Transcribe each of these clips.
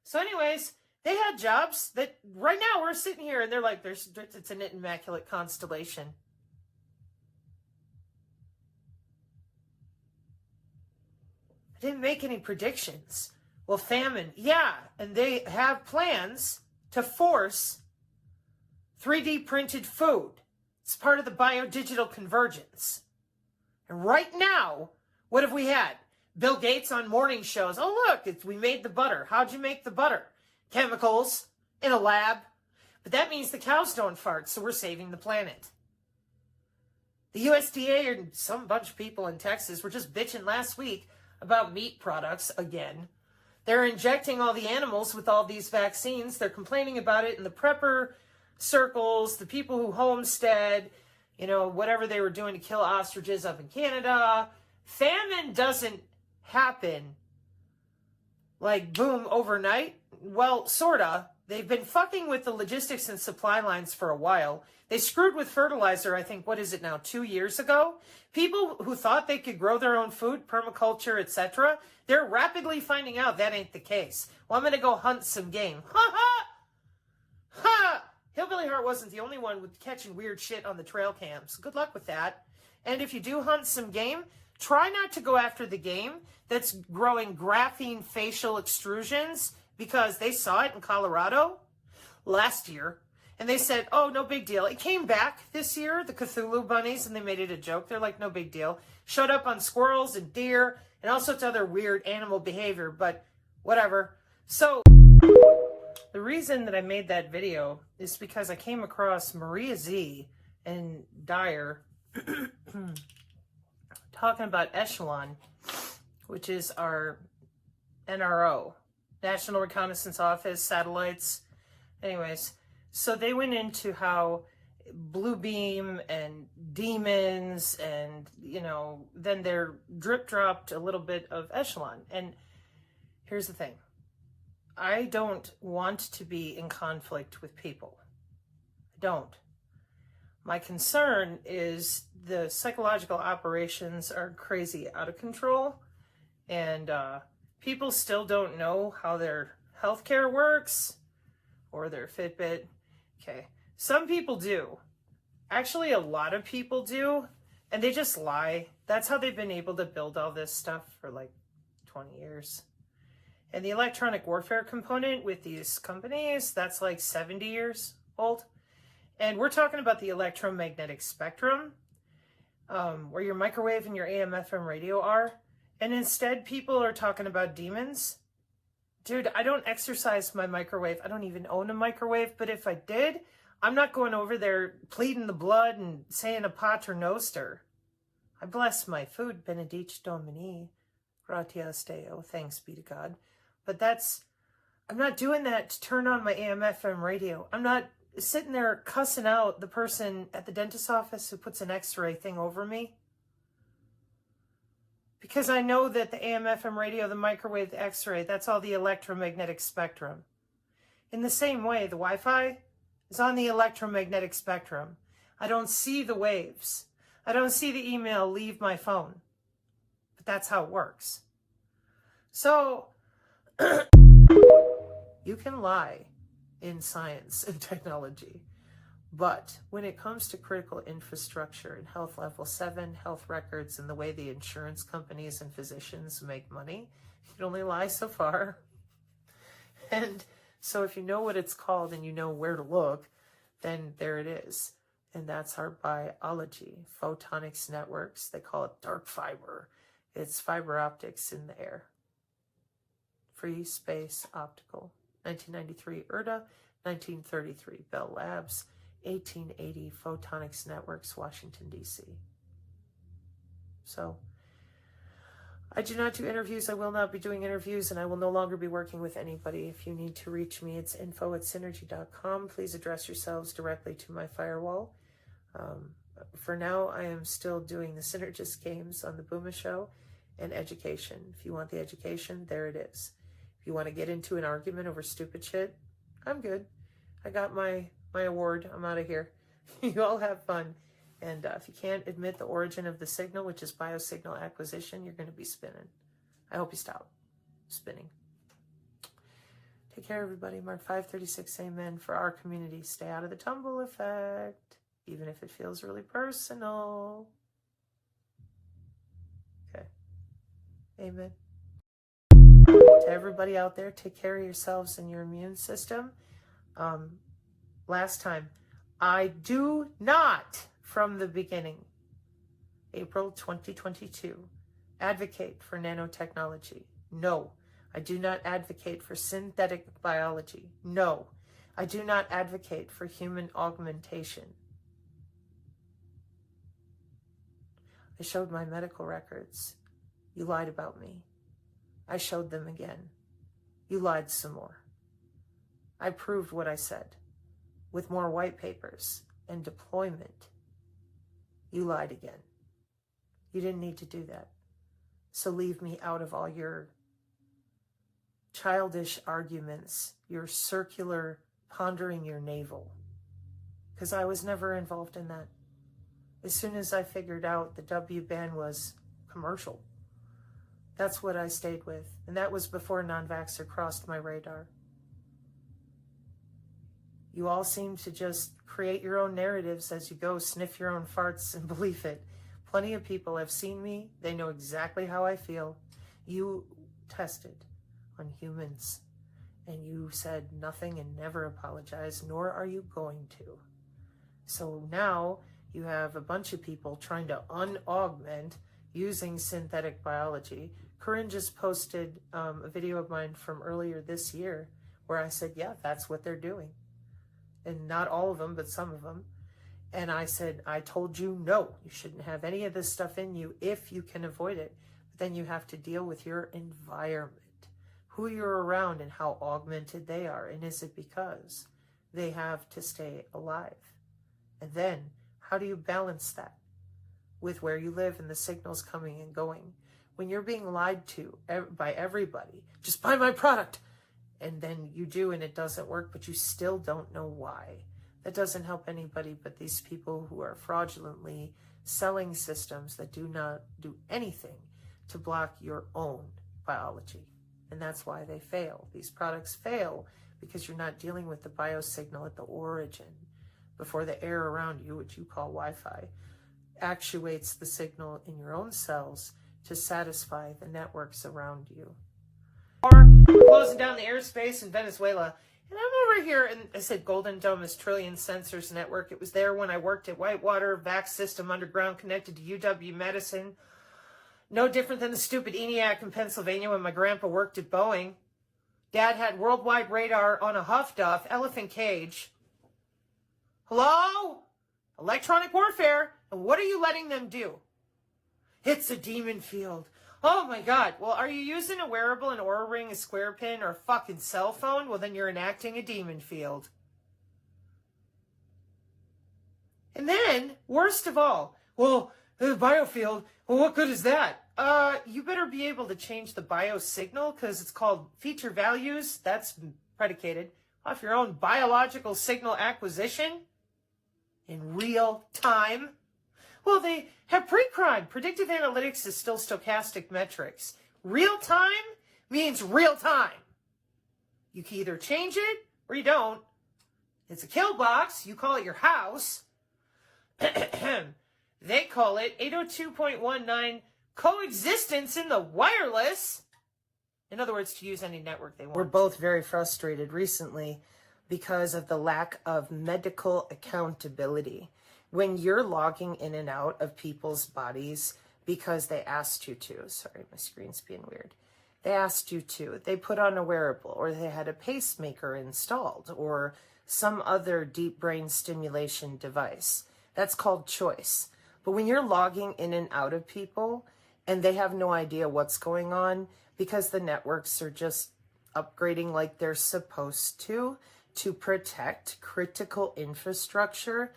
So anyways, they had jobs that right now we're sitting here and they're like, it's an immaculate constellation. I didn't make any predictions. Well, famine, yeah, and they have plans to force 3D printed food. It's part of the biodigital convergence. And right now, what have we had? Bill Gates on morning shows. Oh, look, we made the butter. How'd you make the butter? Chemicals in a lab. But that means the cows don't fart, so we're saving the planet. The USDA and some bunch of people in Texas were just bitching last week about meat products again. They're injecting all the animals with all these vaccines. They're complaining about it in the prepper circles, the people who homestead, whatever they were doing to kill ostriches up in Canada. Famine doesn't happen like boom overnight. Well, sorta. They've been fucking with the logistics and supply lines for a while. They screwed with fertilizer, I think, 2 years ago? People who thought they could grow their own food, permaculture, etc., they're rapidly finding out that ain't the case. Well, I'm going to go hunt some game. Ha ha! Ha! Hillbilly Heart wasn't the only one with catching weird shit on the trail cams. Good luck with that. And if you do hunt some game, try not to go after the game that's growing graphene facial extrusions, because they saw it in Colorado last year. And they said, oh, no big deal. It came back this year, the Cthulhu bunnies, and they made it a joke. They're like, no big deal. Showed up on squirrels and deer and all sorts of other weird animal behavior, but whatever. So the reason that I made that video is because I came across Maria Z and Dyer talking about Echelon, which is our NRO, National Reconnaissance Office, satellites. Anyways, so they went into how Blue Beam and demons and, then they're drip dropped a little bit of Echelon. And here's the thing. I don't want to be in conflict with people. I don't. My concern is the psychological operations are crazy out of control, and people still don't know how their healthcare works or their Fitbit. Okay, some people do. Actually, a lot of people do, and they just lie. That's how they've been able to build all this stuff for like 20 years. And the electronic warfare component with these companies, that's like 70 years old. And we're talking about the electromagnetic spectrum, where your microwave and your AM/FM radio are. And instead, people are talking about demons. Dude, I don't exercise my microwave. I don't even own a microwave. But if I did, I'm not going over there pleading the blood and saying a pater noster. I bless my food, benedict Domini, gratias Deo, thanks be to God. But I'm not doing that to turn on my AM/FM radio. I'm not sitting there cussing out the person at the dentist's office who puts an x-ray thing over me. Because I know that the AM/FM radio, the microwave, the x-ray, that's all the electromagnetic spectrum. In the same way, the Wi-Fi is on the electromagnetic spectrum. I don't see the waves. I don't see the email leave my phone. But that's how it works. So, you can lie in science and technology, but when it comes to critical infrastructure and health level 7, health records, and the way the insurance companies and physicians make money, you can only lie so far. And so if you know what it's called and you know where to look, then there it is. And that's our biology. Photonics networks, they call it dark fiber. It's fiber optics in the air. Free space optical. 1993 IRDA, 1933 Bell Labs, 1880 Photonics Networks, Washington, D.C. So, I do not do interviews. I will not be doing interviews, and I will no longer be working with anybody. If you need to reach me, it's info@synergy.com. Please address yourselves directly to my firewall. For now, I am still doing the Synergist games on the Booma Show and education. If you want the education, there it is. If you want to get into an argument over stupid shit, I'm good. I got my award. I'm out of here. You all have fun. And if you can't admit the origin of the signal, which is biosignal acquisition, you're going to be spinning. I hope you stop spinning. Take care, everybody. Mark 536, amen. For our community, stay out of the tumble effect, even if it feels really personal. Okay. Amen. To everybody out there, take care of yourselves and your immune system. Last time, I do not, from the beginning, April 2022, advocate for nanotechnology. No, I do not advocate for synthetic biology. No, I do not advocate for human augmentation. I showed my medical records. You lied about me. I showed them again. You lied some more. I proved what I said with more white papers and deployment. You lied again. You didn't need to do that. So leave me out of all your childish arguments, your circular pondering your navel, because I was never involved in that. As soon as I figured out the W-band was commercial, that's what I stayed with. And that was before non-vaxxer crossed my radar. You all seem to just create your own narratives as you go, sniff your own farts and believe it. Plenty of people have seen me. They know exactly how I feel. You tested on humans and you said nothing and never apologized, nor are you going to. So now you have a bunch of people trying to unaugment using synthetic biology. Corinne just posted a video of mine from earlier this year where I said, yeah, that's what they're doing. And not all of them, but some of them. And I said, I told you, no, you shouldn't have any of this stuff in you if you can avoid it. But then you have to deal with your environment, who you're around and how augmented they are. And is it because they have to stay alive? And then how do you balance that with where you live and the signals coming and going? When you're being lied to by everybody, just buy my product. And then you do and it doesn't work, but you still don't know why. That doesn't help anybody but these people who are fraudulently selling systems that do not do anything to block your own biology. And that's why they fail. These products fail because you're not dealing with the biosignal at the origin before the air around you, which you call Wi-Fi, actuates the signal in your own cells to satisfy the networks around you. Or closing down the airspace in Venezuela. And I'm over here, and I said Golden Dome is Trillion Sensors Network. It was there when I worked at Whitewater, VAX system underground connected to UW-Medicine. No different than the stupid ENIAC in Pennsylvania when my grandpa worked at Boeing. Dad had worldwide radar on a Huff Duff, elephant cage. Hello? Electronic warfare. And what are you letting them do? It's a demon field. Oh my God. Well, are you using a wearable, an Oura Ring, a square pin, or a fucking cell phone? Well, then you're enacting a demon field. And then, worst of all, well, the biofield, well, what good is that? You better be able to change the biosignal because it's called feature values. That's predicated off your own biological signal acquisition in real time. Well, they have pre-crime. Predictive analytics is still stochastic metrics. Real time means real time. You can either change it or you don't. It's a kill box. You call it your house. They call it 802.19 coexistence in the wireless. In other words, to use any network they want. We're both very frustrated recently because of the lack of medical accountability. When you're logging in and out of people's bodies because they asked you to, sorry, my screen's being weird. They asked you to, they put on a wearable, or they had a pacemaker installed, or some other deep brain stimulation device. That's called choice. But when you're logging in and out of people and they have no idea what's going on because the networks are just upgrading like they're supposed to protect critical infrastructure,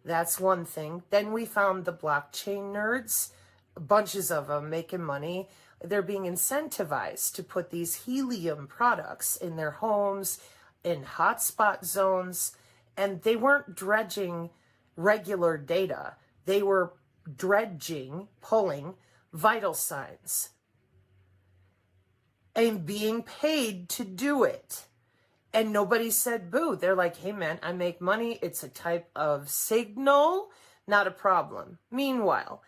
that's one thing. Then we found the blockchain nerds, bunches of them making money. They're being incentivized to put these helium products in their homes, in hotspot zones, and they weren't dredging regular data. They were pulling vital signs and being paid to do it. And nobody said boo. They're like, hey man, I make money. It's a type of signal, not a problem. Meanwhile,